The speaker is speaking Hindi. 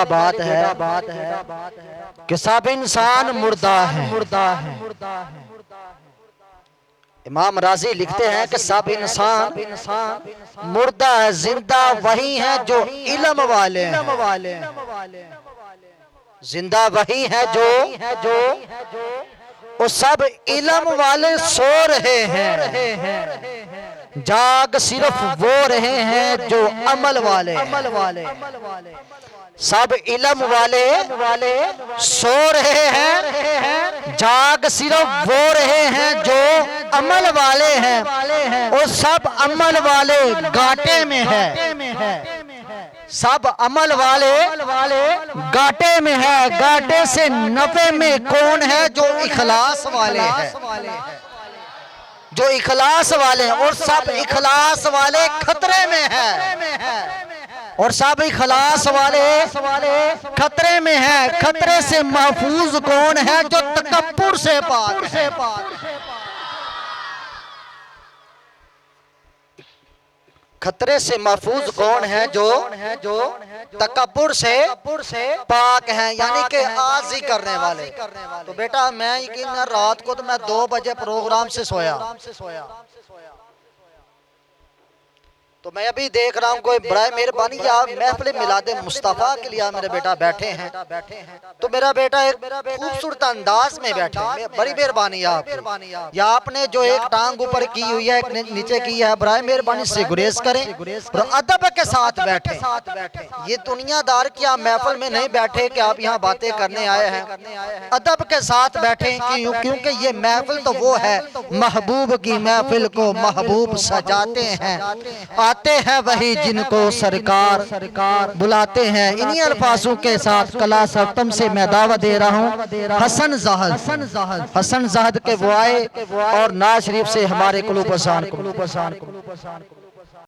बात है कि सब इंसान मुर्दा है। इमाम राजी लिखते हैं कि सब इंसान मुर्दा है, जिंदा वही है जो इल्म वाले हैं। जिंदा वही है जो वो सब इल्म वाले सो रहे हैं, जाग सिर्फ वो रहे हैं जो अमल वाले। सब इल्म वाले सो रहे हैं, जाग सिर्फ वो रहे हैं जो अमल वाले हैं। और सब अमल वाले घाटे में है। सब अमल वाले घाटे में है। घाटे से नफे में कौन है? जो इखलास वाले हैं, जो इखलास वाले हैं। और सब इखलास वाले खतरे में है। और सब इखलास वाले खतरे में है। खतरे से महफूज कौन है? जो तकब्बुर से पाक है। खतरे से महफूज कौन है? जो तकब्बुर से पाक है, यानी कि आजी करने वाले। तो बेटा मैं यकीन रात को तो मैं 2 बजे प्रोग्राम से सोया, तो मैं अभी देख रहा हूँ कोई बड़ा मेहरबानी आप महफिल मिलादे मुस्तफ़ा के लिए मेरे बेटा बैठे हैं। तो मेरा बेटा एक खूबसूरत अंदाज में बैठे, बड़ी मेहरबानी आप। या आपने जो एक टांग ऊपर की हुई है, एक नीचे की है, बड़ा मेहरबानी से गुरेज करें और अदब के साथ बैठे। ये दुनियादार की आप महफिल में नहीं बैठे कि आप यहाँ बातें करने आए हैं। अदब के साथ बैठे, क्योंकि ये महफिल तो वो है महबूब की महफिल को महबूब सजाते हैं। आते हैं वही जिनको सरकार बुलाते हैं। इन्हीं अल्फाजों के साथ कला सप्तम से मैं दावा दे रहा हूँ हसन जहद के वो आए और नाज शरीफ से हमारे कुलूब अज़ान को